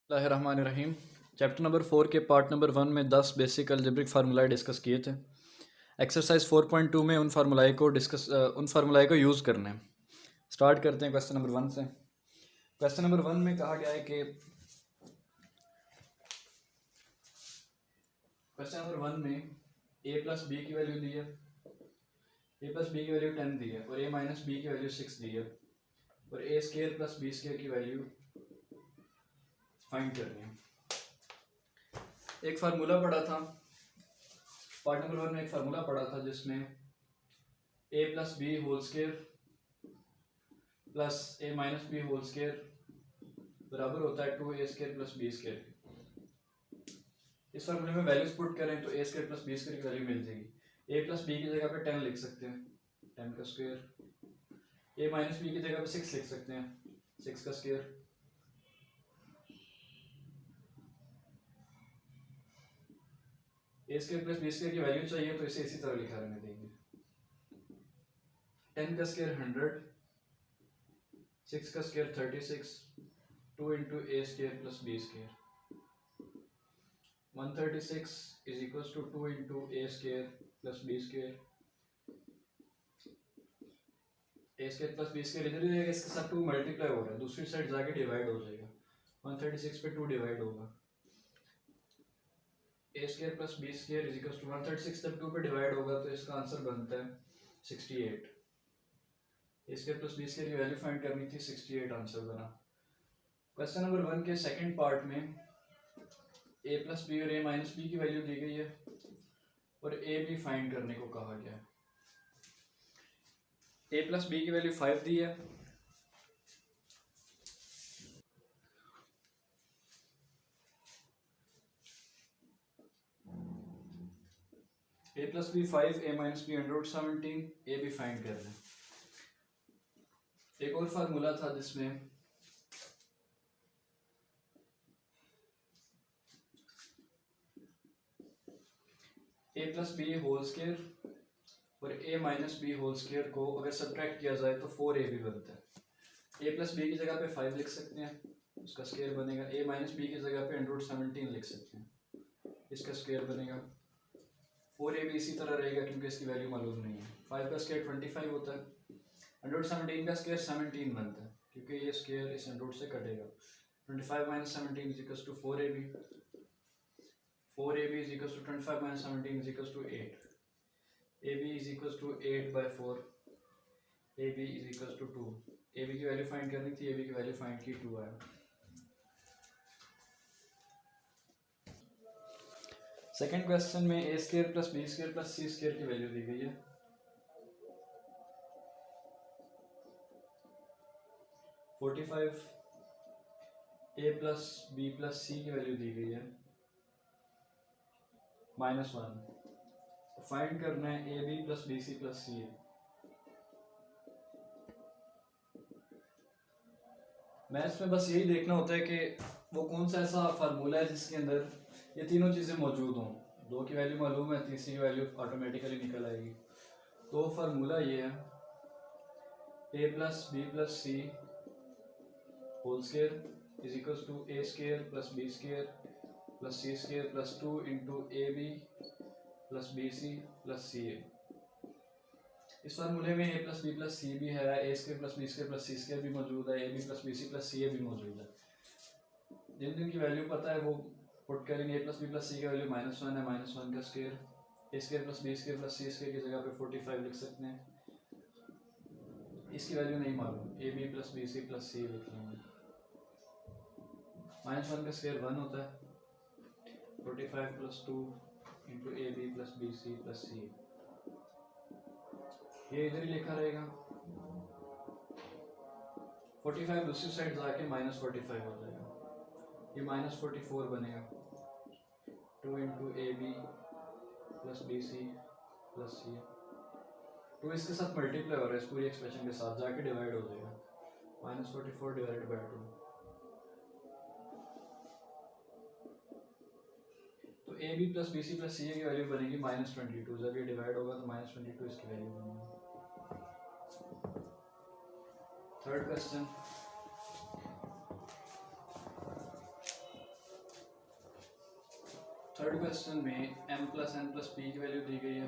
रहीम। Chapter number 4 के part number 1 में 10 basic algebraic formulae discuss किए थे। एक्सरसाइज 4.2 में उन फार्मूलाए को यूज़ करना है। स्टार्ट करते हैं क्वेश्चन नंबर 1 से। क्वेश्चन नंबर 1 में कहा गया है कि क्वेश्चन नंबर 1 में a प्लस बी की वैल्यू दी है, a प्लस बी की वैल्यू 10 दी है और a माइनस बी की वैल्यू 6 दी है और a square plus B square की वैल्यू फाइंड करनी है। एक फार्मूला पढ़ा था पार्ट नंबर 1 में, एक फार्मूला पढ़ा था जिसमें a plus B whole square plus a minus B whole square बराबर होता है 2a square plus B square. इस फार्मूले में वैल्यूज पुट करें तो a square plus B square की वैल्यू मिल जाएगी। a प्लस बी की जगह पे 10 लिख सकते हैं, 10 का स्क्वायर। a माइनस बी की जगह पे 6 लिख सकते हैं, 6 का square. a square plus B square की वैल्यू चाहिए तो इसे इसी तरह लिखा रहने देंगे। 10 का स्क्वायर 100, 6 का square 36, 2 into A square plus B square. 136 is equal to 2 into A square plus B square. A square plus B square इधर ही रहेगा, इसके साथ 2 मल्टीप्लाई हो रहा है, दूसरी साइड जाके डिवाइड हो जाएगा। 136 पे 2 डिवाइड होगा। A square plus B square is equal to 136 जब 2 पे डिवाइड होगा तो इसका आंसर बनता है 68। ए स्क्वायर प्लस बी स्क्वायर की वैल्यू फाइंड करनी थी, 68 आंसर बना। क्वेश्चन नंबर 1 के सेकंड पार्ट में a प्लस बी और a माइनस बी की वैल्यू दी गई है और a भी फाइंड करने को कहा गया है। a प्लस बी की वैल्यू 5 दी है, a plus B 5, a minus B 117, a भी फाइंड करना है। एक और फार्मूला था जिसमें a plus B whole square और a minus B whole square को अगर सब्ट्रैक्ट किया जाए तो 4ab बनता है। a प्लस बी की जगह पे 5 लिख सकते हैं, उसका स्क्वायर बनेगा। a माइनस बी की जगह पे 117 लिख सकते हैं, इसका स्क्वायर बनेगा। 4ab इसी तरह रहेगा क्योंकि इसकी वैल्यू मालूम नहीं है। 5 का स्क्वायर 25 होता है, 117 का स्क्वायर 17 बनता है क्योंकि ये स्क्वायर इस 100 से कटेगा। 25 minus 17 is equal to 4ab। 4ab is equals to 25 minus 17 is equals to 8. ab is equals to 8 by 4. ab is equals to 2. ab की वैल्यू फाइंड करनी थी, ab की वैल्यू फाइंड की 2 आया। सेकंड क्वेश्चन में a square plus B square plus C square की value दी गई है। 45 a plus B plus C की वैल्यू दी गई है -1। फाइंड करना है A B plus B C plus C A. Maths में बस यही देखना होता है कि वो कौन सा ऐसा फार्मूला है जिसके अंदर ये तीनों चीज़ें मौजूद हों। 2 की वैल्यू मालूम है, तीसरी की वैल्यू ऑटोमेटिकली निकल आएगी। तो फार्मूला ये है a plus B plus C whole square is equal to A square plus B square plus C square plus 2 into A B plus B C plus C A. इस फार्मूले में a plus B plus C भी है, A square plus B square plus C square भी मौजूद है, A B plus B C plus C A भी मौजूद है। जिन जिन की वैल्यू पता है वो पुट करेंगे। a plus B plus C की वैल्यू -1 है, -1 का square. A square plus B square plus C square की जगह पे 45 लिख सकते हैं, इसकी वैल्यू नहीं मालूम, A B plus B C plus C लिख लेंगे। -1 का स्क्वायर 1 होता है, 45 plus 2 into A B plus B C plus C, ये इधर ही लिखा रहेगा। 45 दूसरी साइड जाके -45 हो जाएगा, ये -44 बनेगा। 2 into A B plus B C plus C, 2 इसके साथ मल्टीप्लाई हो रहा है इस पूरी एक्सप्रेशन के साथ, जाके डिवाइड हो जाएगा। -44 डिवाइडेड बाय 2, तो A B plus B C plus C की वैल्यू बनेगी -22। जब ये डिवाइड होगा तो -22 इसकी वैल्यू बनेगी। थर्ड क्वेश्चन, थर्ड क्वेश्चन में m plus n plus p की वैल्यू दी गई है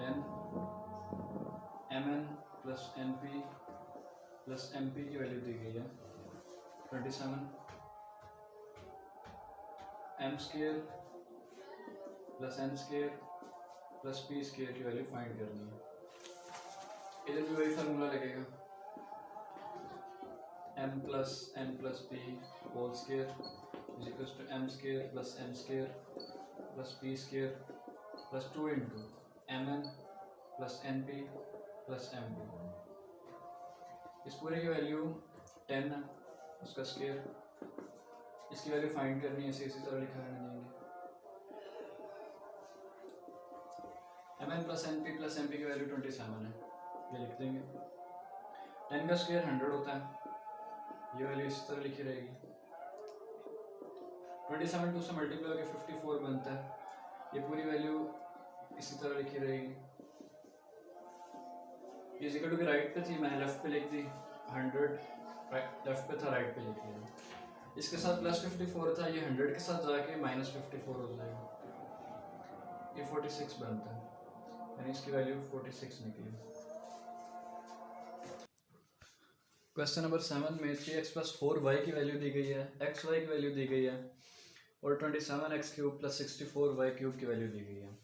10, mn plus np plus mp की वैल्यू दी गई है 27, m square plus n square plus p square की वैल्यू फाइंड करनी है। इधर भी वही फार्मूला लगेगा, m plus n plus p whole square is equal to m square plus n square plus p square plus 2 into mn plus np plus mp। इस पूरे की वैल्यू 10 है, उसका स्क्वायर, इसकी वैल्यू फाइंड करनी है, इसे इसी तरह लिखा रहने देंगे। mn plus np plus mp की वैल्यू 27 है, ये लिख देंगे। 10 का स्क्वायर 100 होता है, ये वैल्यू इसी तरह लिखी रहेगी। 27 2 से मल्टीप्लाई होकर 54 बनता है, ये पूरी वैल्यू इसी तरह लिखी रहेगी। इज इक्वल टू की राइट पे थी, मैंने लेफ्ट पे लिख दी 100, लेफ्ट पे था राइट पे लिख लिया। इसके साथ प्लस 54 था, ये 100 के साथ जाके माइनस 54 हो जाएगा, ये 46 बनता है, यानी इसकी वैल्यू 46 निकली। क्वेश्चन नंबर 7 में 3x प्लस 4y की वैल्यू दी गई है, xy की वैल्यू दी गई है और 27x cube plus 64y cube की वैल्यू दी गई है।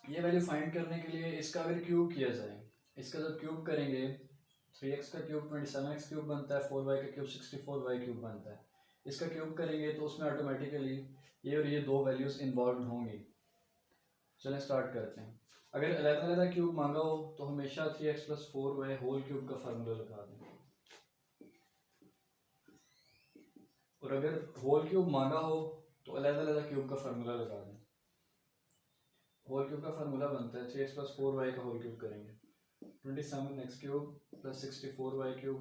ये वैल्यू फाइंड करने के लिए इसका अगर क्यूब किया जाए, इसका जब क्यूब करेंगे 3x का क्यूब 27x क्यूब बनता है, 4y का क्यूब 64y क्यूब बनता है। इसका क्यूब करेंगे तो उसमें ऑटोमेटिकली ये और ये दो वैल्यूज इन्वॉल्व होंगी। चलें स्टार्ट करते हैं। अगर अलग-अलग क्यूब मांगा हो तो हमेशा 3x plus 4y whole cube का फार्मूला लगा दें, और अगर होल क्यूब मांगा हो तो अलग-अलग क्यूब का फार्मूला लगा दें। होल क्यूब का फार्मूला बनता है 3x प्लस 4y का होल क्यूब करेंगे 27x cube plus 64y cube,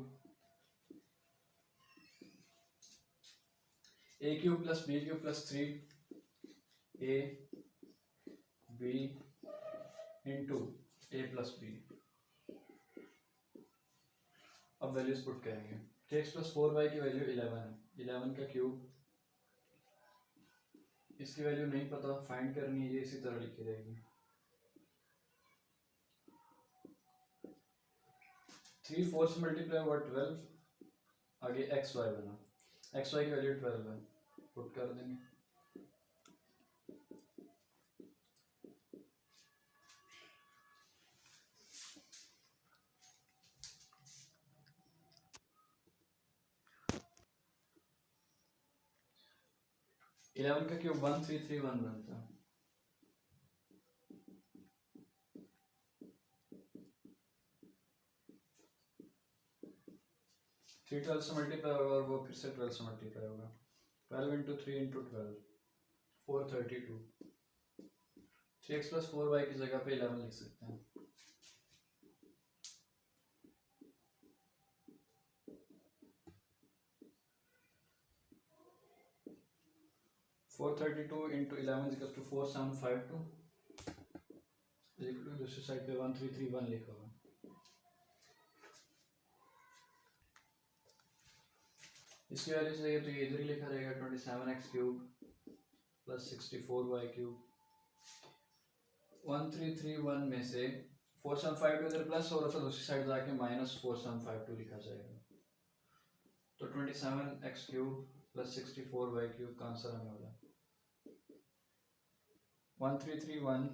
a cube plus b cube plus 3a b into a plus b। अब वैल्यूज पुट करेंगे। 3x प्लस 4y की वैल्यू 11 है, 11 का क्यूब, इसकी वैल्यू नहीं पता, फाइंड करनी है, ये इसी तरह लिखी रहेगी। 3 4 से मल्टीप्लाई हुआ 12, आगे एक्स वाई बना, एक्स वाई की वैल्यू 12 है, पुट कर देंगे। इलेवन का क्यूब 1331 बनता है, 3 12 से मल्टीप्लाई होगा और वो फिर से 12 से मल्टीप्लाई होगा। 12 into 3 into 12 432। 3x plus 4y की जगह पे 11 लिख सकते हैं। फोर 32 इंटू 11 इक्वल टू 4752, दूसरी साइड पे 1331 लिखा होगा। इसकी वैल्यू चाहिए तो ये इधर ही लिखा रहेगा 27x cube plus 64y cube. 1331 में से 4752 इधर प्लस हो रहा था, दूसरी साइड जाके माइनस 4752 लिखा जाएगा, तो 27x cube plus 64y cube का आंसर हमें होगा 1331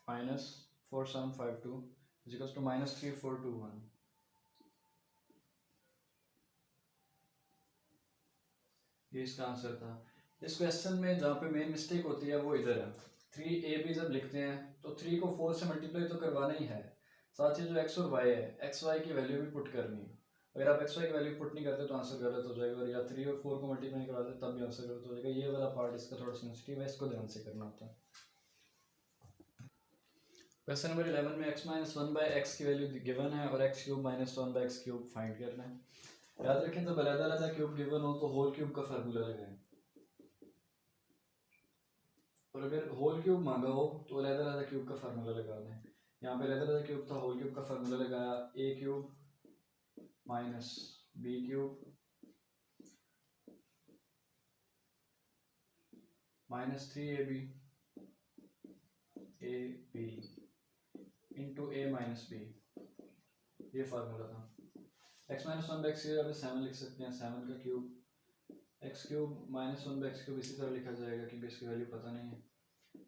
minus 4752 is equal to minus 3421। ये इसका आंसर था। इस क्वेश्चन में जहाँ पे मेन मिस्टेक होती है वो इधर है। 3ab जब लिखते हैं तो 3 को 4 से मल्टीप्लाई तो करवाना ही है, साथ ही जो x और y है, एक्स वाई की वैल्यू भी पुट करनी है। अगर आप एक्स वाई की वैल्यू पुट नहीं करते तो आंसर गलत हो जाएगा, और या 3 और 4 को मल्टीप्लाई नहीं करवाते तब भी आंसर गलत हो जाएगा। ये वाला पार्ट इसका थोड़ा सेंसिटिव है, इसको ध्यान से करना होता है। क्वेश्चन नंबर 11 में x माइनस 1/x की वैल्यू गिवन है और x cube minus 1/x cube find करना है। याद रखें जब अलग-अलग क्यूब गिवन हो तो होल क्यूब का फार्मूला लगाएं, और अगर होल क्यूब मांगा हो तो अलग-अलग क्यूब का फार्मूला लगा दें। यहाँ पे अलग-अलग क्यूब था, होल क्यूब का फार्मूला लगाया a cube minus b cube minus 3ab into a minus b, ये फार्मूला था। x minus one by x की जगह पे 7 लिख सकते हैं, 7 का cube, x cube minus one by x cube इसी तरह लिखा जाएगा क्योंकि इसकी वैल्यू पता नहीं है।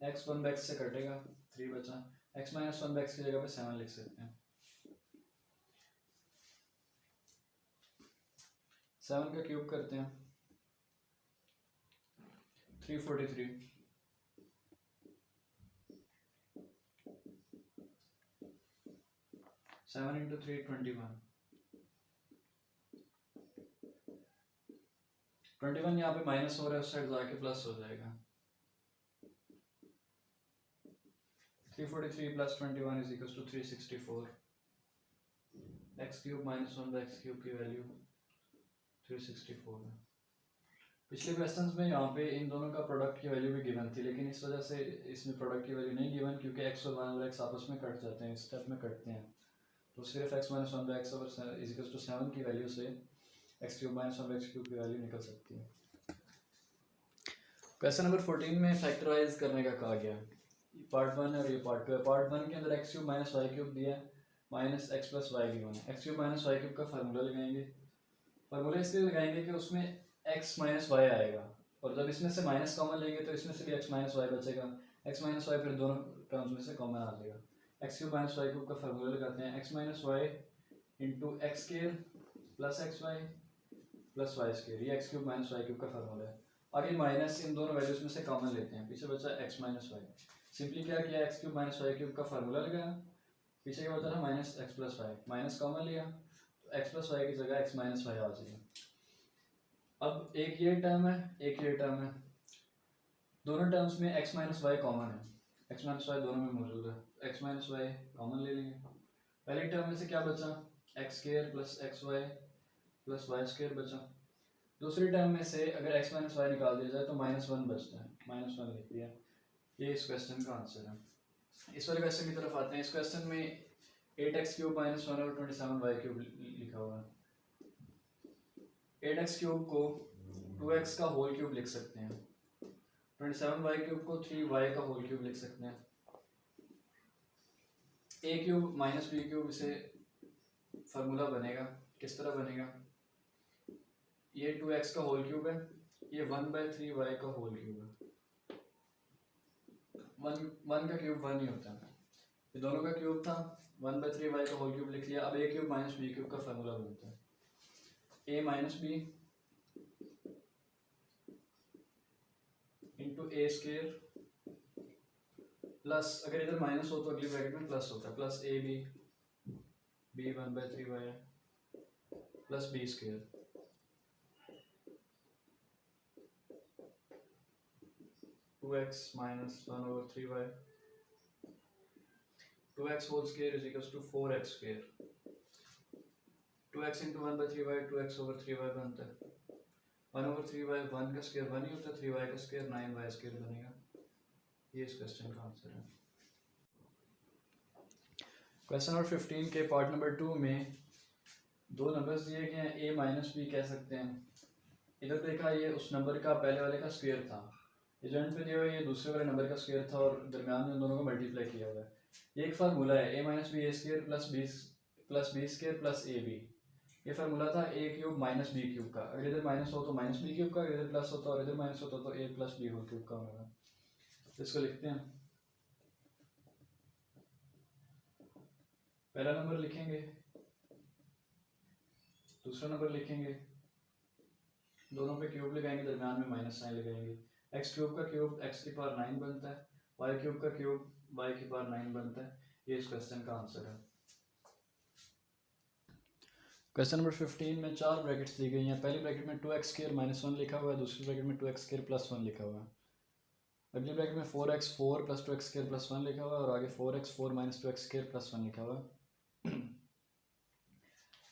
एक्स वन बाई एक्स से कटेगा, 3 बचा, x minus one by x की जगह पे 7 लिख सकते हैं। 7 का क्यूब करते हैं 343, 7 इंटू 3 21, 21 यहाँ पे माइनस हो रहा है, उस साइड जाके प्लस हो जाएगा। 343 plus 21 is equal to 364। X cube minus one by x cube की वैल्यू 364 है। पिछले क्वेश्चंस में यहाँ पे इन दोनों का प्रोडक्ट की वैल्यू भी गिवन थी, लेकिन इस वजह से इसमें प्रोडक्ट की वैल्यू नहीं गिवन क्योंकि एक्स और वन और एक्स आपस में कट जाते हैं, इस स्टेप में कटते हैं। तो सिर्फ x minus one by x over is equal to 7 की वैल्यू से x cube minus one by x cube की वैल्यू निकल सकती है। क्वेश्चन नंबर 14 में फैक्टराइज करने का कहा गया, पार्ट 1 है और ये पार्ट 2 है। पार्ट 1 के अंदर X cube minus Y cube दिया है, minus x plus Y given है। X cube minus Y cube का फार्मूला लगाएंगे, फार्मूला इसलिए लगाएंगे कि उसमें एक्स माइनस वाई आएगा और जब इसमें से माइनस कॉमन लेंगे तो इसमें से भी एक्स माइनस वाई बचेगा। एक्स माइनस वाई फिर दोनों टर्म्स में से कॉमन आ जाएगा। X cube minus Y cube का फार्मूला लगाते हैं, X minus Y into X square plus x Y plus Y square, ये X cube minus Y cube का फार्मूला है। आगे माइनस इन दोनों वैल्यूज में से कॉमन लेते हैं, पीछे बचा एक्स माइनस वाई। सिंपली क्या किया, x cube minus Y cube का फार्मूला लगाया, पीछे क्या बचा था minus x plus y, minus common लिया तो एक्स प्लस वाई की जगह एक्स माइनस वाई आ जाएगा। अब एक ये टर्म है, एक ये टर्म है, दोनों टर्म्स में एक्स माइनस वाई कॉमन है, एक्स माइनस वाई दोनों में मौजूद है, एक्स माइनस वाई कॉमन ले लेंगे। पहली टर्म में से क्या बचा, x square plus x Y plus Y square बचा। दूसरी टर्म में से अगर एक्स माइनस वाई निकाल दिया जाए तो माइनस वन बचता है, माइनस वन लिख दिया। ये इस क्वेश्चन का आंसर है। इस वाले क्वेश्चन की तरफ आते हैं। इस क्वेश्चन में 8x क्यूब माइनस वन और 27y क्यूब लिखा हुआ है। 8x क्यूब को 2x का होल क्यूब लिख सकते हैं, 27y क्यूब को 3y का होल क्यूब लिख सकते हैं। a cube minus b cube, इसे फार्मूला बनेगा, किस तरह बनेगा, ये 2x का होल क्यूब है, ये 1/3y का होल क्यूब है। वन का क्यूब 1 ही होता है, ये दोनों का क्यूब था, 1/3y का होल क्यूब लिख लिया। अब a cube minus b cube का फार्मूला बनता है, a minus b into A square plus, अगर इधर माइनस हो तो अगली ब्रैकेट में प्लस होता है, plus a b, b 1/3y plus B square, two x minus 1/3y, 2x whole square is equal to 4x square, 2x into 1/3y 2x/3y बनता है, 1/3y 1 का स्क्वायर 1 ही होता है, 3y का स्क्वायर 9y स्क्वायर बनेगा। ये इस क्वेश्चन का आंसर है। क्वेश्चन नंबर 15 के पार्ट नंबर 2 में दो नंबर्स दिए गए हैं, a माइनस बी कह सकते हैं। इधर देखा, ये उस नंबर का पहले वाले का स्क्वायर था, ये जॉइंट पे दिया हुआ है, ये दूसरे वाले नंबर का स्क्वायर था और दरमियान में उन दोनों को मल्टीप्लाई किया हुआ है। ये एक फार्मूला है, a minus b a square plus B square plus a b. ये फार्मूला था a cube minus b cube का, अगर इधर माइनस हो तो माइनस बी क्यूब का, अगर इधर प्लस होता और इधर माइनस होता तो a plus B whole cube का होगा। इसको लिखते हैं, पहला नंबर लिखेंगे, दूसरा नंबर लिखेंगे, दोनों पे क्यूब लगाएंगे, दरमियान में माइनस साइन लगाएंगे। एक्स क्यूब का क्यूब एक्स की पावर 9 बनता है, वाई क्यूब का क्यूब वाई की पावर 9 बनता है। ये इस क्वेश्चन का आंसर है। क्वेश्चन नंबर 15 में 4 ब्रैकेट्स दी गई हैं। पहली ब्रैकेट में 2x स्क्वायर माइनस 1 लिखा हुआ है, दूसरी ब्रैकेट में 2x स्क्वायर प्लस 1 लिखा हुआ है, अगली ब्रैकेट में 4x 4 plus 2x square plus 1 लिखा हुआ है और आगे 4x 4 minus 2x square plus 1 लिखा हुआ है।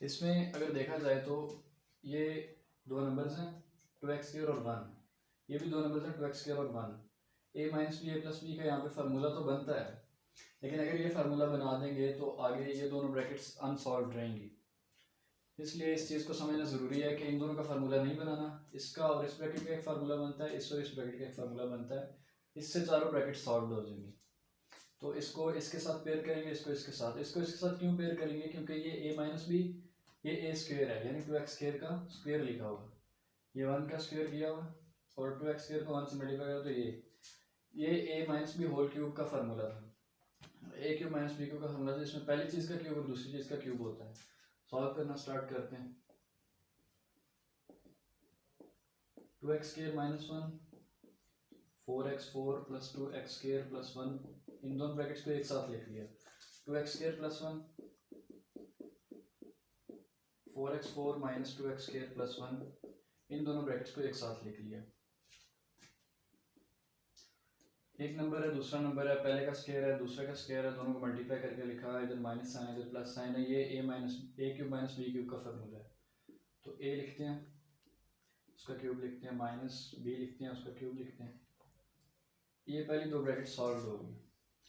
इसमें अगर देखा जाए तो ये दो नंबर्स हैं 2x स्क्वायर और 1, ये भी दो नंबर्स हैं 2x स्क्वायर और 1। a minus b a plus b का यहाँ पे फार्मूला तो बनता है, लेकिन अगर ये फार्मूला बना देंगे तो आगे ये दोनों ब्रैकेट्स अनसॉल्व रहेंगी। इसलिए इस चीज़ को समझना ज़रूरी है कि इन दोनों का फार्मूला नहीं बनाना। इसका और इस ब्रैकेट का एक फार्मूला बनता है, इस और इस ब्रैकेट का एक फार्मूला बनता है, इससे चारों ब्रैकेट सॉल्व हो जाएंगी। तो इसको इसके साथ पेयर करेंगे, इसको इसके साथ क्यों पेयर करेंगे, क्योंकि ये ए माइनस बी, ये ए स्क्वेयर है, यानी 2x स्क्वेयर का स्क्वेयर लिखा हुआ, ये 1 का स्क्वेयर किया हुआ, और 2x स्क्वेयर को 1 से मल्टीप्लाई करो तो ये ए माइनस बी होल क्यूब का फार्मूला था, ए क्यूब माइनस बी क्यूब का फार्मूला था, जिसमें पहली चीज़ का क्यूब और दूसरी चीज़ का क्यूब होता है। सॉल्व करना स्टार्ट करते हैं। 2x square minus 1, 4x4 plus 2x square plus 1, इन दोनों ब्रैकेट्स को एक साथ लिख लिया। 2x square plus 1, 4x4 minus 2x square plus 1, इन दोनों ब्रैकेट्स को एक साथ लिख लिया। एक नंबर है, दूसरा नंबर है, पहले का स्क्वायर है, दूसरे का स्क्वायर है, दोनों को मल्टीप्लाई करके लिखा है, इधर माइनस साइन है, इधर प्लस साइन है, ये ए क्यूब माइनस बी क्यूब का फार्मूला है। तो ए लिखते हैं, उसका क्यूब लिखते हैं, माइनस बी लिखते हैं, उसका क्यूब लिखते हैं। ये पहली दो ब्रैकेट सॉल्व होगी।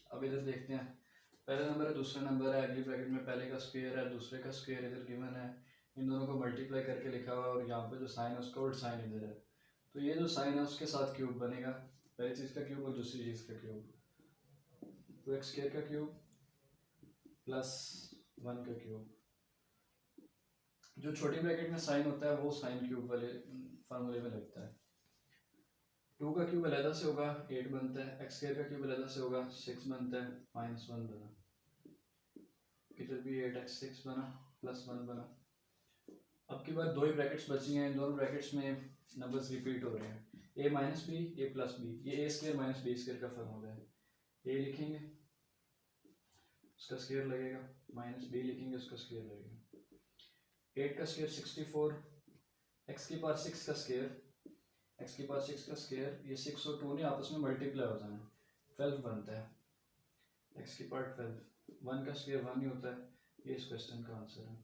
अब इधर देखते हैं, पहला नंबर है, दूसरा नंबर है, अगली ब्रैकेट में पहले का स्क्वायर है, दूसरे का स्क्वायर इधर गिवन है, इन दोनों को मल्टीप्लाई करके लिखा हुआ है, और यहाँ पे जो साइन है उसका उल्ट साइन इधर है, तो ये जो साइन है उसके साथ क्यूब बनेगा, पहली चीज़ का क्यूब और दूसरी चीज़ का क्यूब, 2x स्क्वायर का क्यूब प्लस 1 का क्यूब। जो छोटी ब्रैकेट में साइन होता है वो साइन क्यूब वाले फार्मूले में लगता है। 2 का क्यूब अलहदा से होगा 8 बनता है, x स्क्वायर का क्यूब अलहदा से होगा 6 बनता है, माइनस 1 बना, इधर भी 8x 6 बना, प्लस 1 बना। अब की बार दो ही ब्रैकेट्स बची हैं, इन दोनों ब्रैकेट्स में नंबर्स रिपीट हो रहे हैं, a minus b, a plus b, ये a square minus b square का फार्मूला है। a लिखेंगे, उसका स्क्वायर लगेगा, माइनस बी लिखेंगे, उसका स्क्वायर लगेगा। 8 का स्क्वायर 64, x की पावर 6 का स्क्वायर, x की पावर 6 का स्क्वायर, ये 6 और 2 ने आपस में मल्टीप्लाई हो जाना, 12 बनता है, x की पावर 12, 1 का स्क्वायर 1 ही होता है। ये इस क्वेश्चन का आंसर है।